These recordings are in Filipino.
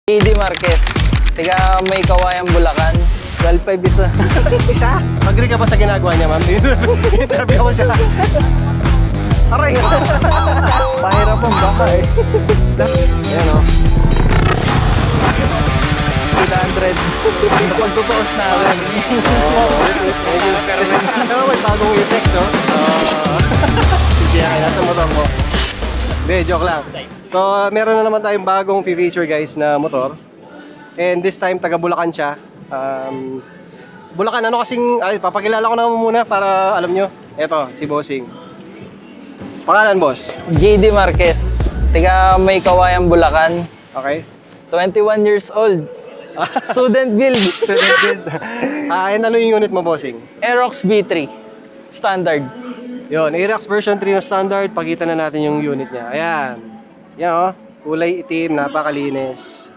JD Marquez, tiga may Kawayan, Bulacan. 12.5 isa. Isa? Agree ka ba sa ginagawa niya, ma'am? Interview ko siya. Aray! Pahirapan baka eh. Ayan o. 800. Pagtutuos natin. Pero may bagong effect, no? Sige, kaya nasa motor mo. Hindi, joke lang. So, meron na naman tayong bagong feature guys na motor. And this time, taga Bulacan siya. Bulacan, ano kasing... Ay, papakilala ko na muna para alam nyo. Eto, si Bossing. Pangalan, boss? JD Marquez, tiga may Kawayan, Bulacan. Okay. 21 years old. Student build. And ano yung unit mo, Bossing? Aerox B3. Standard. Yun, Aerox version 3 na standard. Pakita na natin yung unit niya. Ayan. Yan o. Kulay itim, napakalinis.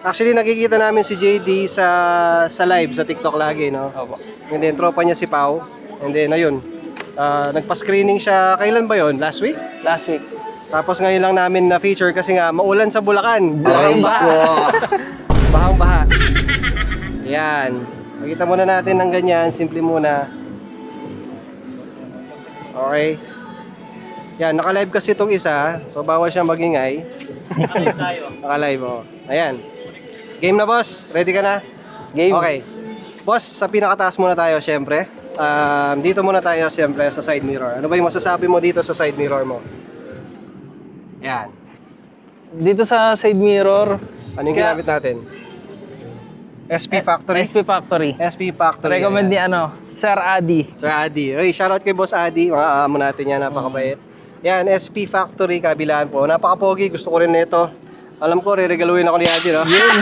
Actually, nakikita namin si JD sa live, sa TikTok lagi, no? Opo. And then, tropa niya si Pau. And then, ayun. Nagpa-screening siya. Kailan ba yon? Last week? Last week. Tapos ngayon lang namin na feature kasi nga, maulan sa Bulacan. Bahang baha. Bahang baha. Yan. Makita muna natin ng ganyan. Simple muna. Okay. Yan, naka-live kasi itong isa. So, bawal siya magingay. Naka-live tayo. Naka-live, oh. Ayan. Game na, boss. Ready ka na? Game. Okay. Boss, sa pinakataas muna tayo, syempre. Dito muna tayo, syempre, sa side mirror. Ano ba yung masasabi mo dito sa side mirror mo? Yan. Dito sa side mirror, Ano yung ginamit natin? SP Factory? SP Factory. SP Factory. Recommend ni ayan. Sir Adi. Sir Adi. Uy, shoutout kay Boss Adi. Mga amo natin yan, napakabait. Yan, SP Factory, kabilaan po. Napakapogi, gusto ko rin nito. Alam ko, re-regaluin ako ni Adi, no? Yun!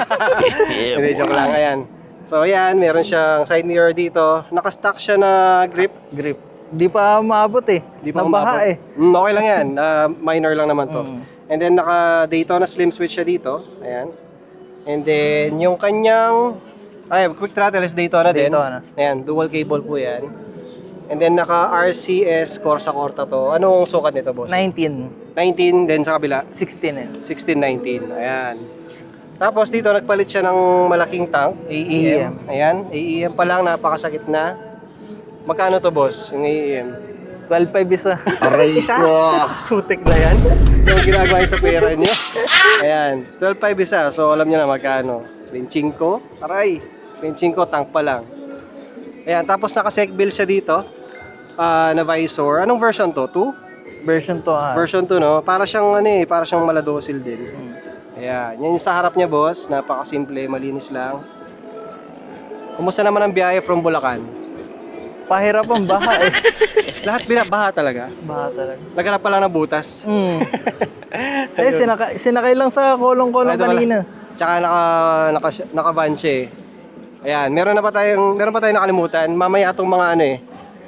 Hindi, joke lang. Ayan. So, ayan, meron siyang side mirror dito. Nakastock siya na grip. Grip. Di pa maabot eh. Di pa Nabaha umabot. eh. Okay lang yan. Minor lang naman to. And then, naka-Daytona slim switch siya dito. Ayan. And then, yung kanyang... Ay, quick throttle is Daytona din. Daytona. Ayan, dual cable po yan. And then, naka-RCS Corsa-Corta to. Anong sukat nito, boss? 19. 19, then sa kabila, 16 eh. 16, 19. Ayan. Tapos dito, nagpalit siya ng malaking tank. AEM. Ayan, AEM pa lang, napakasakit na. Magkano to, boss, yung AEM? 12.5 isa. Aray isa? Putik na yan. Yung ginagawa niyo sa pera niyo. Ayan, 12.5 isa. So, alam niyo na magkano. 25. Aray, 25 tank pa lang. Ayan, tapos naka-sec bill siya dito. Na visor. Anong version to? 2? Version to ha. Version 2, no? Para siyang ano eh, para siyang maladosil din. Ayan, yan yung sa harap niya, boss. Napakasimple, malinis lang. Kumusta naman ang biyahe from Bulacan? Pahirapan baha eh. Lahat binabaha talaga. Baha talaga. Naghanap pa lang ng butas. Eh, sinakay lang sa kolong-kolong Ito pala. kanina. Tsaka naka-van siya eh. Ayan, meron pa tayong nakalimutan. Mamaya itong mga ano eh,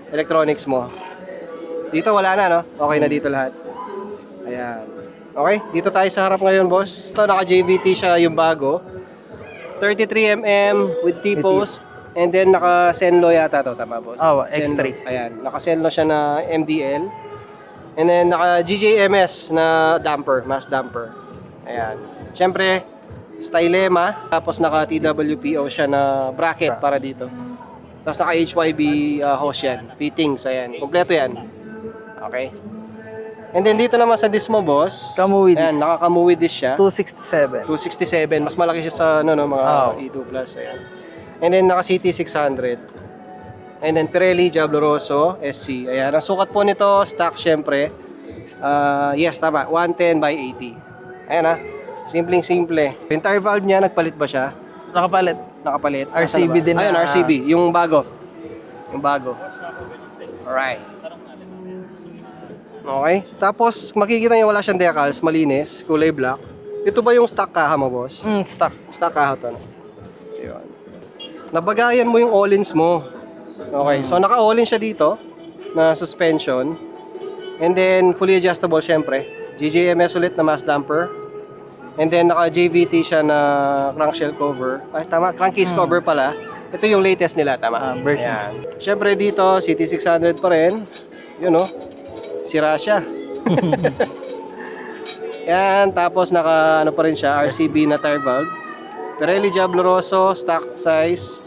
electronics mo. Dito wala na, no? Okay na dito lahat. Ayan. Okay, dito tayo sa harap ngayon, boss. Ito, naka-JVT siya yung bago. 33mm with T-post. And then, naka-Senlo yata to, tama, boss? Oh, Senlo. X3. Ayan, naka-Senlo siya na MDL. And then, naka-GJMS na damper, mass damper. Ayan. Siyempre, Stylema. Tapos, naka-TWPO siya na bracket para dito. Tapos, naka-HYB hose yan. Fittings, ayan. Kompleto yan. Okay. And then dito naman sa disc mo, boss. Kamui disc. Ayan, naka-Kamui disc siya. 267. 267. Mas malaki siya sa ano, no, mga E2 Plus. Ayan. And then naka-CT 600. And then Pirelli Diablo Rosso SC. Ayan. Ang sukat po nito, stock syempre. Yes, tama. 110 by 80. Ayan ha. Simpleng-simple. Yung tire valve niya, nagpalit ba siya? Nakapalit. Nakapalit. RCB din Ayun, na- RCB. Yung bago. Yung bago. Alright. Okay. Tapos, makikita niyo wala siyang decals, malinis, kulay black. Ito ba yung stock kaha mo, boss? Stock. Stock kaha to. No? Ayun. Nabagayan mo yung all-ins mo. Okay. So, naka-all-in siya dito na suspension. And then, fully adjustable, syempre. GJMS ulit na mass damper. And then, naka-JVT siya na crankshell cover. Ay, tama. Crankcase cover pala. Ito yung latest nila, tama? Version. Ayan. Syempre dito, CT600 pa rin. Yun, no? Sira siya. Yan, tapos naka ano pa rin siya, RCB na tire valve. Pirelli Diablo Rosso, stock size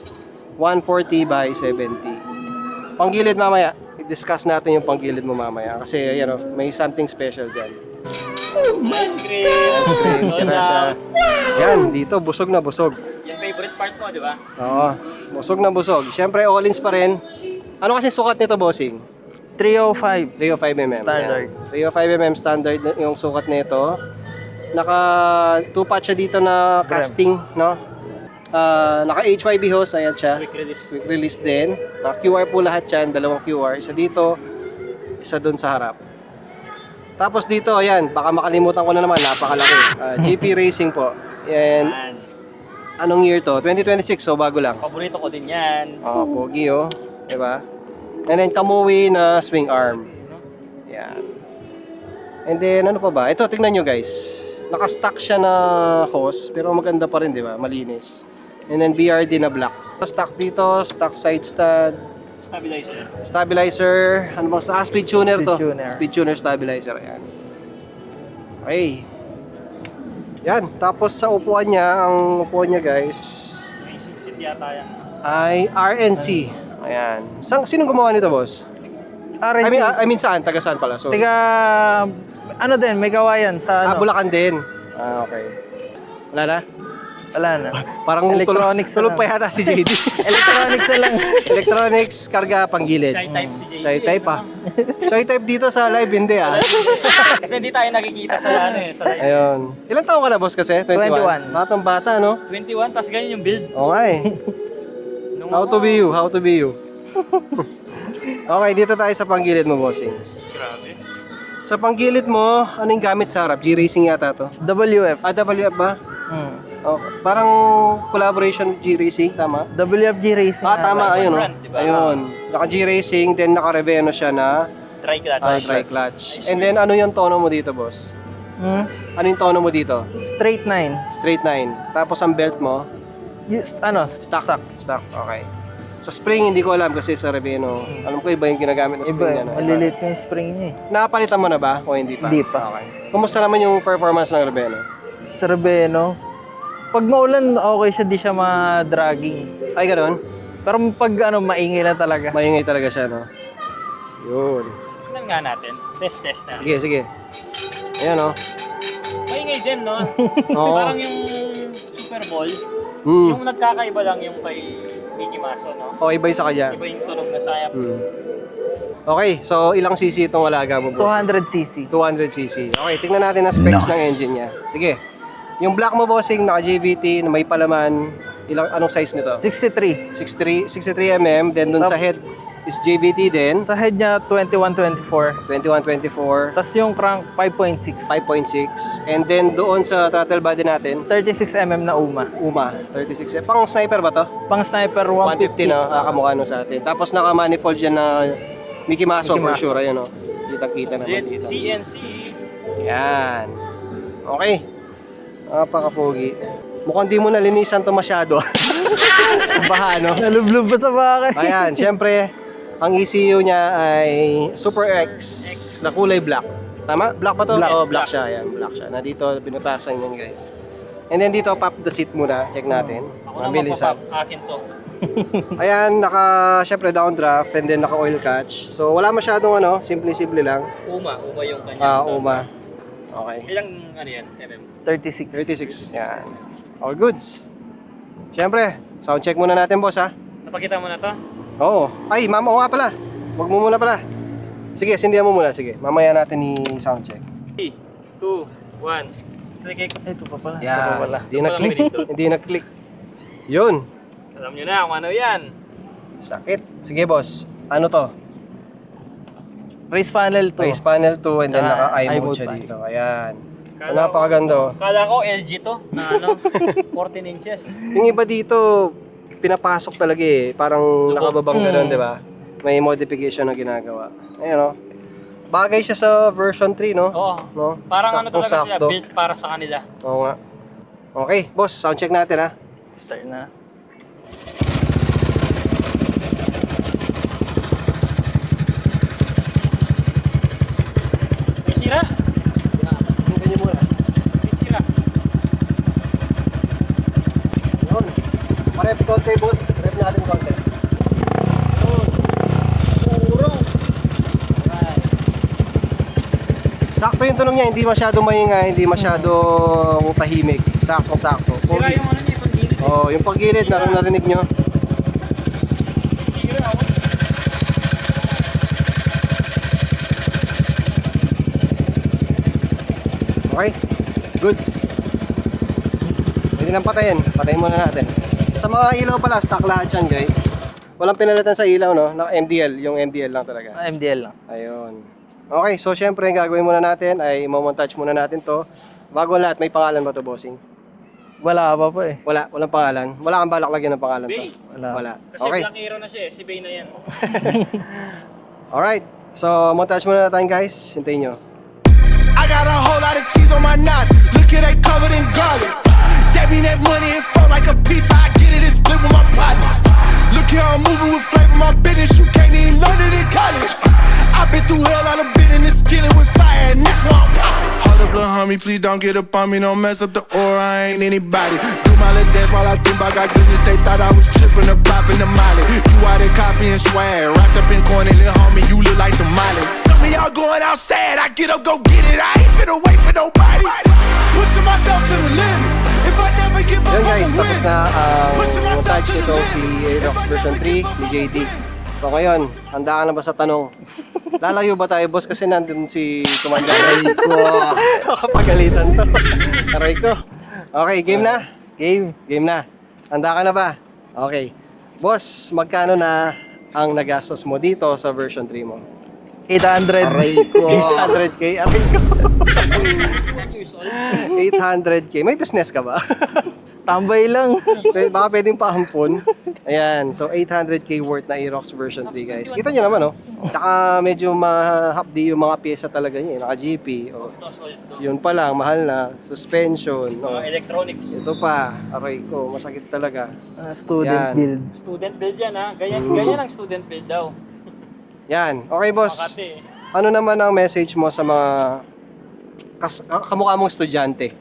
140 by 70. Panggilid mamaya, i-discuss natin yung panggilid mo mamaya kasi ayan, may something special dyan. Ice cream! Sira siya. Yan, dito, busog na busog. Yan favorite part mo, di ba? Oo, busog na busog. Siyempre, all-ins pa rin. Ano kasi sukat nito, bossing? 305. 305mm. Standard. Yan. 305mm standard yung sukat nito. Naka 2-patch siya dito na casting, no? Naka HYB hose, ayan siya. Quick release. Quick release din. Naka QR po lahat yan, dalawang QR. Isa dito, isa dun sa harap. Tapos dito, ayan, baka makalimutan ko na naman, napakalaki. GP Racing po. Yan. Yan. Anong year to? 2026, so bago lang. Paborito ko din yan. Oh, pogi oh. Diba? And then Kamui na swing arm. Yan. And then ano pa ba? Ito, tingnan nyo guys. Naka-stock siya na hose, pero maganda pa rin, di ba? Malinis. And then BRD na black. Stock dito, stock side stud, Stabilizer. stabilizer, ano bang speed tuner to? Speed tuner. Speed tuner stabilizer, yan. Okay. Yan, tapos sa upuan niya, ang upuan niya guys, Racing seat yata yan. ay RNC. Ayan. Sino gumawa nito, boss? RNC. I mean saan? Taga saan pala? So, Tiga, ano din, may kawayan sa ano. Bulacan din. Okay. Wala na? Wala na. Parang Electronics tulog na pa yata si JD. Electronics na lang. Electronics, karga, panggilid. Shy type si JD. Shy type ah. Shy type dito sa live, hindi ah. Kasi hindi tayo nakikita sa ano eh. Sa live. Ayun. Ilan taon ka na, boss, kasi? 21. Batang bata, no? 21, tapos ganyan yung build. Oo nga eh. Nung How to be you, how to be you. Okay, dito tayo sa panggilid mo, bossing. Grabe. Sa panggilid mo, anong gamit sa harap? G-Racing yata to. WF. WF ba? Oh, parang collaboration with G-Racing, tama? WFG Racing. Tama, ayun. brand, diba? Ayun. Naka G-Racing, then naka Reveno siya na Dry clutch. dry clutch. And then ano yung tono mo dito, boss? Ano yung tono mo dito? Straight 9. Straight 9. Tapos ang belt mo? Stock. Stock, okay. Sa spring, hindi ko alam kasi sa Reveno. Alam ko iba yung ginagamit na spring Iba, niya. No? maliliit yung spring niya eh. Napalitan mo na ba? O hindi pa? Hindi pa. Okay. Kumusta naman yung performance ng Reveno? Sa Rebeno, pag maulan, okay siya, di siya ma-dragging. Ay, gano'n? Pero pag ano, maingay na talaga. Maingay talaga siya, no? Yun. Tignan nga natin. Test na. Sige, sige. Ayan, no? Maingay din, no? Oo. Parang yung Super Bowl, Hmm. yung nagkakaiba lang yung kay Mickey Maso, no? Okay ba yung sa kanya? Iba yung tunog na sayap. Hmm. Okay, so ilang cc itong alaga mo, boss? 200cc. 200cc. Okay, tingnan natin ang specs ng engine niya. Sige. Yung black mo, bossing, naka GVT, na may palaman. Anong size nito? 63. 63mm. Then dun sa head is GVT din. Sa head niya, 2124. 2124. Tapos yung crank, 5.6. 5.6. And then doon sa throttle body natin, 36mm na UMA. 36. Pang sniper ba to? Pang sniper, 150 150. no? Kamukha nun sa atin. Tapos naka-manifold yan na Mickey Maso Mickey for Maso. sure. Ayan o. Kita-kita naman Then, dito. CNC. Yan. Okay. Napaka-pogi. Mukhang di mo nalinisan to masyado. Sa baha, no? Nalublub pa sa bakay. Ayan, syempre, ang ECU niya ay Super X na kulay black. Tama? Black ba to? Black. Oo, black siya. Ayan, black siya. Na dito, binutasan yan, guys. And then dito, pop the seat muna. Check natin. Ako na Mabilisan. magpapap. Akin to. Ayan, syempre downdraft and then naka oil catch. So, wala masyadong simple-simple lang. Uma yung kanya. Uma. Okay. Ilang ano yan? MM? 36. 36. Yan. All goods. Siyempre, sound check muna natin, boss, ha? Napakita mo na to? Oo. Ay, mama, oo nga pala. Wag mo muna pala. Sige, sindihan mo muna. Sige, mamaya natin i-sound check. 3, 2, 1. Click. Ito pa pala. Yan. Isa pa pala. Hindi na-click. Hindi na-click. Yun. Alam nyo na kung ano yan. Sakit. Sige, boss. Ano to? Race panel to. Race panel 2 and then Tsaka naka-i mode i-mode siya pa. dito. Ayan. Napakaganda. Oh. Kala ko LG to na ano, 14 inches. Yung iba dito, pinapasok talaga eh. Parang nakababang gano'n, di ba? May modification na ginagawa. Ayun, no? Bagay siya sa version 3, no? Oo. No? Parang ano talaga sila, Saktong-sakto. built para sa kanila. Oo nga. Okay, boss, sound check natin, ha? Start na. May sira? Tingnan niyo muna. Rep konti, boss. Rep natin konti. Sakto yung tunog niya, hindi masyadong maingay, hindi masyadong tahimik. Sakto-sakto. Sira yung ano niya, yung pag-gilid. Oh, yung pag-gilid, narinig nyo. Okay, goods. Pwede nang patayin. Patayin muna natin. Sa mga ilaw pala, stock lahat yan guys. Walang pinalitan sa ilaw, no? Naka MDL, yung MDL lang talaga. MDL lang. Ayun. Okay, so syempre ang gagawin muna natin ay i-montage muna natin to. Bago ang lahat, may pangalan ba to, bossing? Wala pa eh. Wala, walang pangalan. Wala kang balak lagyan ng pangalan to. Bay. Wala. Kasi Okay. Black Hero na siya eh. Si Bay na yan. Alright. So, montage muna natin guys. Hintayin nyo. I got a whole lot of cheese on my nuts. Look at that covered in garlic. That mean that money it flow like a pizza. I get it and split with my partners. Look here, I'm moving with flavor. My business, you can't even learn it in college. I've been through hell, I done been in this skillet with fire, and that's why I'm popping. Hold up, little homie, please don't get up on me. Don't mess up the aura, I ain't anybody. Do my little dance while I think about God goodness. They thought I was tripping or popping the molly. You out there copying swag, wrapped up in corny, little homie, you look like Somali. Some of y'all going outside, I get up, go get it. I ain't finna wait for nobody. Pushing myself to the limit. If I never give up, Yun guys, I'ma tapos win. na ang Pushing myself montage to the nito si limit. Aerox version 3 ni JD. So ngayon, handa ka na ba sa tanong? Lalayo ba tayo, boss? Kasi nandun si Commander. Aray ko! Kapagalitan to. Aray ko. Okay, game na? Game. Game na. Handa ka na ba? Okay. Boss, magkano na ang nagastos mo dito sa version 3 mo? 800. ko! 800k? Aray ko! 1 years old. 800k. May business ka ba? Tambay lang. Baka pwedeng paampon. Ayan, so 800k worth na Aerox version 3 guys. Kita nyo naman, no? Tsaka medyo mahapdi yung mga pyesa talaga niya. Naka-GP. Oh. Ito, solid to. Yun pa lang, mahal na. Suspension. Oh. Mga electronics. Ito pa, aray ko, masakit talaga. Student Yan. build. Student build yan ha. Ganyan ang student build daw. Yan, okay boss. Makati. Ano naman ang message mo sa mga kamukha mong estudyante?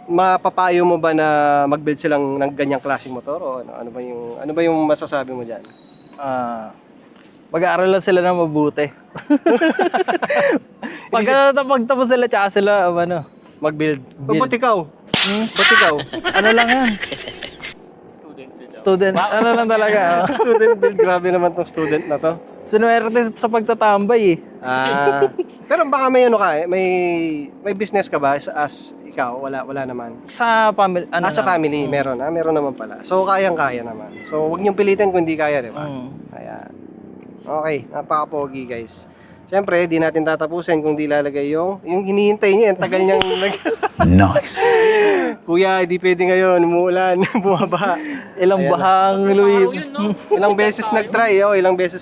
Mapapayo mo ba na mag-build silang ng ganyang klaseng motor o ano ba yung masasabi mo diyan? Mag-aaral lang sila na mabuti. Pagkatapos sila, tsaka sila, Mag-build. Build. Ba't ikaw? Ba't ikaw? ano lang yan? Student build daw. Student, ano lang talaga. Student build, grabe naman tong student na to. Sinuwerte sa pagtatambay eh. Pero baka may may business ka ba as ikaw? Wala naman. Sa family, Sa family, meron naman pala. So kayang-kaya naman. So wag niyong pilitin kung hindi kaya, di ba? Ayan. Okay, napaka-pogi guys. Siyempre, di natin tatapusin kung di lalagay yung hinihintay niya, yung tagal niyang Nice. Kuya, di pwede ngayon, umuulan, bumaba. Ilang Ayan. bahang Araw Louis. yun, no? Ilang beses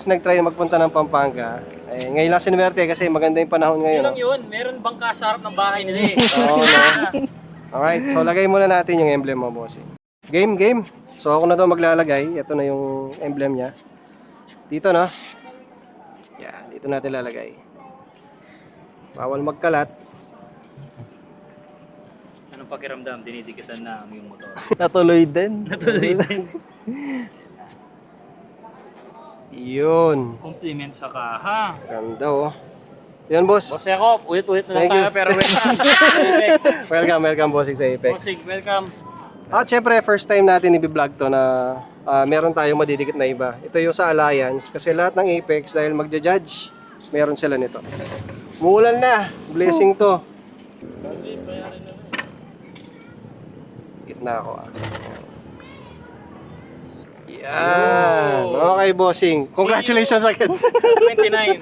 nag-try magpunta ng Pampanga. Eh, ngayon lang sinuwerte kasi maganda yung panahon Yun ngayon. lang yun. Meron bangka sa harap ng bahay nila eh. Oo, no? Alright, so lagay muna natin yung emblem mo, bossing. Game. So ako na to maglalagay. Ito na yung emblem niya. Dito, no? Yan, dito natin lalagay. Bawal magkalat. Anong pakiramdam? Dinidikisan na yung motor. Natuloy din. Natuloy din. Yun. Compliment sa kaha. Ganda, oh. Yan, boss. Boss Jacob, ulit-ulit na lang Thank you. tayo pero welcome. Welcome, bossing sa Apex. Bossing, welcome. At syempre, first time natin i-vlog to na meron tayong madidikit na iba. Ito yung sa Alliance kasi lahat ng Apex dahil magja-judge, meron sila nito. Muulan na, blessing to. Gitna ako Yan. Okay, bossing. Congratulations again. 29.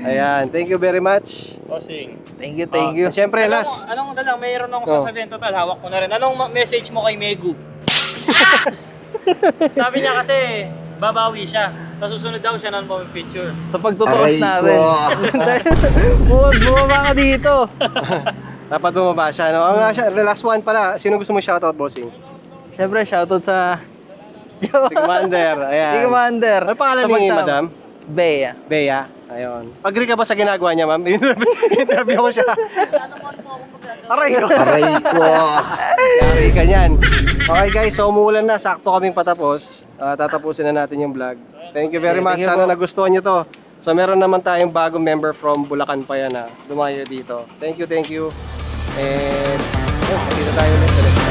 Ayan, thank you very much. Bossing. Thank you. At syempre, last. Anong dalang, mayroon akong Oh. sasabihin total, hawak ko na rin. Anong message mo kay Megu? Sabi niya kasi, babawi siya. Sa susunod daw siya nang picture. Sa pagtutuos natin. Bumaba ka dito. Dapat bumaba siya. No? Ang last one pala, sino gusto mo shoutout, bossing? Siyempre, shoutout sa... Si Commander. Ayan. Si Commander. Ano pangalan Sa ni pagsama. Madam? Bea. Bea. Ayun. Agree ka ba sa ginagawa niya, ma'am? Interview ko siya. Aray ko. Yari ka niyan. Okay guys, so umuulan na. Sakto kaming patapos. Tatapusin na natin yung vlog. Thank you very Okay, much. thank you Sana po. nagustuhan nyo to. So meron naman tayong bagong member from Bulacan pa yan na dumayo dito. Thank you, thank you. And dito tayo ulit sa next time.